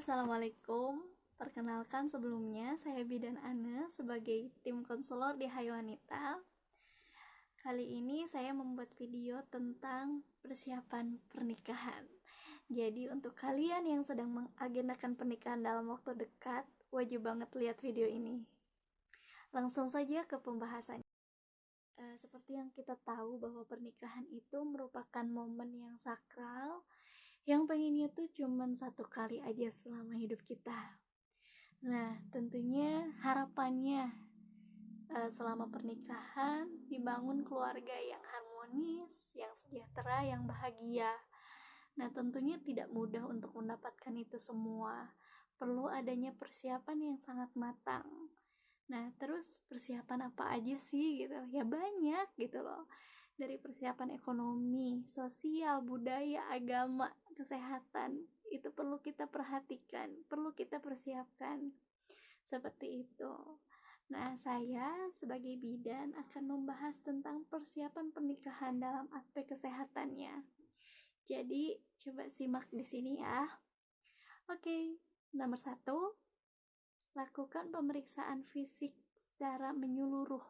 Assalamualaikum. Perkenalkan sebelumnya, saya Bidan Ana sebagai tim konselor di Haywanita. Kali ini saya membuat video tentang persiapan pernikahan. Jadi untuk kalian yang sedang mengagendakan pernikahan dalam waktu dekat, wajib banget lihat video ini. Langsung saja ke pembahasannya. Seperti yang kita tahu bahwa pernikahan itu merupakan momen yang sakral, yang pengennya tuh cuman satu kali aja selama hidup kita. Nah, tentunya harapannya selama pernikahan dibangun keluarga yang harmonis, yang sejahtera, yang bahagia. Nah, tentunya tidak mudah untuk mendapatkan itu semua. Perlu adanya persiapan yang sangat matang. Nah, terus persiapan apa aja sih gitu? Ya banyak gitu loh. Dari persiapan ekonomi, sosial, budaya, agama, kesehatan, itu perlu kita perhatikan, perlu kita persiapkan. Seperti itu. Nah, saya sebagai bidan akan membahas tentang persiapan pernikahan dalam aspek kesehatannya. Jadi, coba simak di sini ya. Oke, nomor 1, lakukan pemeriksaan fisik secara menyeluruh.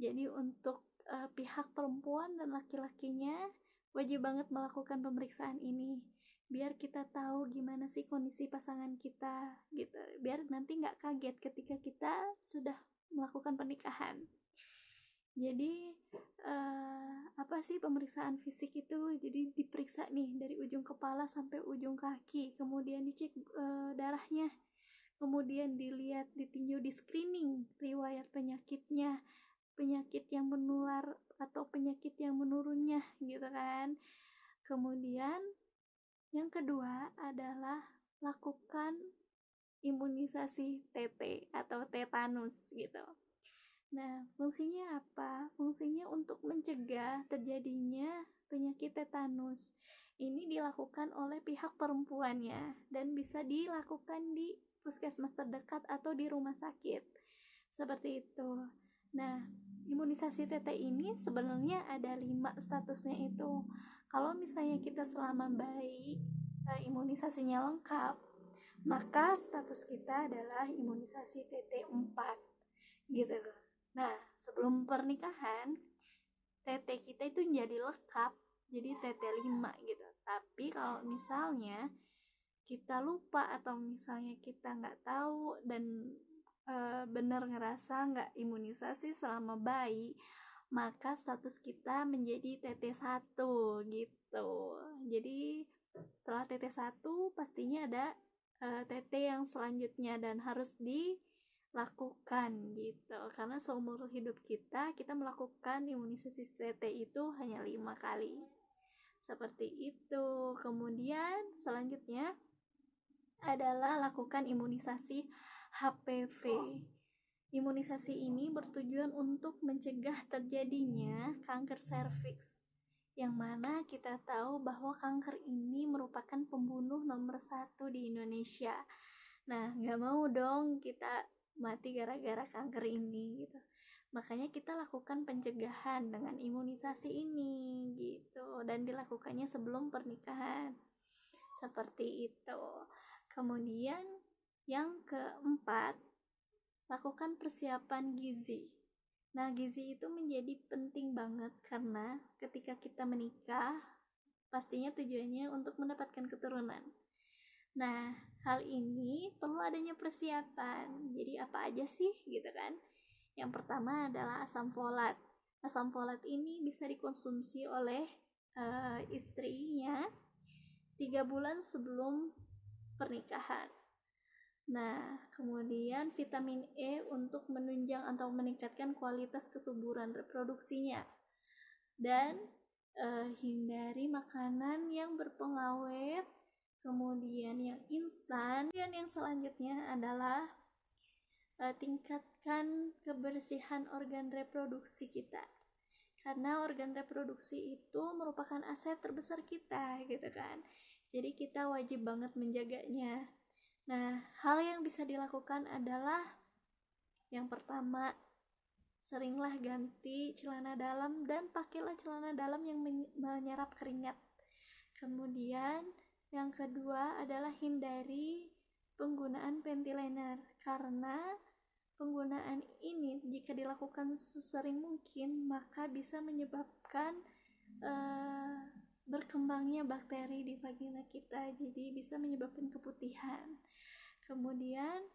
Jadi untuk pihak perempuan dan laki-lakinya wajib banget melakukan pemeriksaan ini biar kita tahu gimana sih kondisi pasangan kita gitu, biar nanti nggak kaget ketika kita sudah melakukan pernikahan. Jadi apa sih pemeriksaan fisik itu? Jadi diperiksa nih dari ujung kepala sampai ujung kaki, kemudian dicek darahnya, kemudian dilihat, ditinjau, di screening riwayat penyakitnya, penyakit yang menular atau penyakit yang menurunnya gitu kan. Kemudian yang kedua adalah lakukan imunisasi TT atau tetanus gitu. Nah, fungsinya apa? Fungsinya untuk mencegah terjadinya penyakit tetanus. Ini dilakukan oleh pihak perempuannya dan bisa dilakukan di puskesmas terdekat atau di rumah sakit. Seperti itu. Nah, imunisasi TT ini sebenarnya ada 5 statusnya itu. Kalau misalnya kita selama bayi imunisasinya lengkap, maka status kita adalah imunisasi TT4 gitu. Nah, sebelum pernikahan TT kita itu jadi lengkap, jadi TT5 gitu. Tapi kalau misalnya kita lupa atau misalnya kita nggak tahu dan benar ngerasa nggak imunisasi selama bayi, maka status kita menjadi TT1 gitu. Jadi setelah TT1 pastinya ada TT yang selanjutnya dan harus dilakukan gitu, karena seumur hidup kita melakukan imunisasi TT itu hanya 5 kali. Seperti itu. Kemudian selanjutnya adalah lakukan imunisasi HPV. Imunisasi ini bertujuan untuk mencegah terjadinya kanker serviks, yang mana kita tahu bahwa kanker ini merupakan pembunuh nomor 1 di Indonesia. Nah, gak mau dong kita mati gara-gara kanker ini gitu. Makanya kita lakukan pencegahan dengan imunisasi ini gitu, dan dilakukannya sebelum pernikahan. Seperti itu. Kemudian yang keempat, lakukan persiapan gizi. Nah, gizi itu menjadi penting banget karena ketika kita menikah, pastinya tujuannya untuk mendapatkan keturunan. Nah, hal ini perlu adanya persiapan. Jadi apa aja sih gitu kan? Yang pertama adalah asam folat. Asam folat ini bisa dikonsumsi oleh istrinya 3 bulan sebelum pernikahan. Nah, kemudian vitamin E untuk menunjang atau meningkatkan kualitas kesuburan reproduksinya. Dan hindari makanan yang berpengawet, kemudian yang instan. Dan yang selanjutnya adalah tingkatkan kebersihan organ reproduksi kita. Karena organ reproduksi itu merupakan aset terbesar kita gitu kan. Jadi kita wajib banget menjaganya. Nah, hal yang bisa dilakukan adalah yang pertama, seringlah ganti celana dalam dan pakailah celana dalam yang menyerap keringat. Kemudian yang kedua adalah hindari penggunaan panty liner, karena penggunaan ini jika dilakukan sesering mungkin maka bisa menyebabkan berkembangnya bakteri di vagina kita, jadi bisa menyebabkan keputihan. Kemudian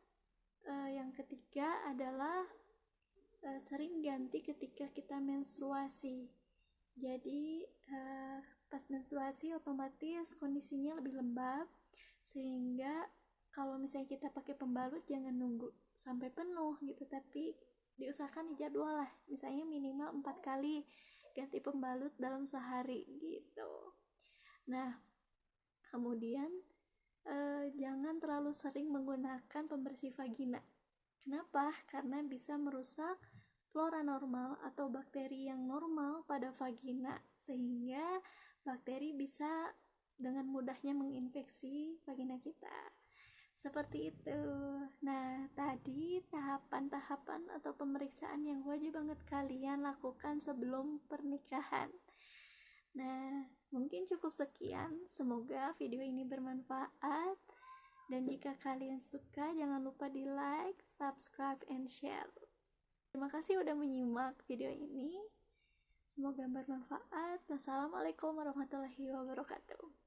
yang ketiga adalah sering ganti ketika kita menstruasi. Jadi pas menstruasi otomatis kondisinya lebih lembab, sehingga kalau misalnya kita pakai pembalut jangan nunggu sampai penuh gitu, tapi diusahakan dijadwal lah, misalnya minimal 4 kali ganti pembalut dalam sehari gitu. Nah, kemudian jangan terlalu sering menggunakan pembersih vagina. Kenapa? Karena bisa merusak flora normal atau bakteri yang normal pada vagina, sehingga bakteri bisa dengan mudahnya menginfeksi vagina kita. Seperti itu. Nah, tadi tahapan-tahapan atau pemeriksaan yang wajib banget kalian lakukan sebelum pernikahan. Nah, mungkin cukup sekian. Semoga video ini bermanfaat. Dan jika kalian suka, jangan lupa di like, subscribe, and share. Terima kasih udah menyimak video ini. Semoga bermanfaat. Wassalamualaikum warahmatullahi wabarakatuh.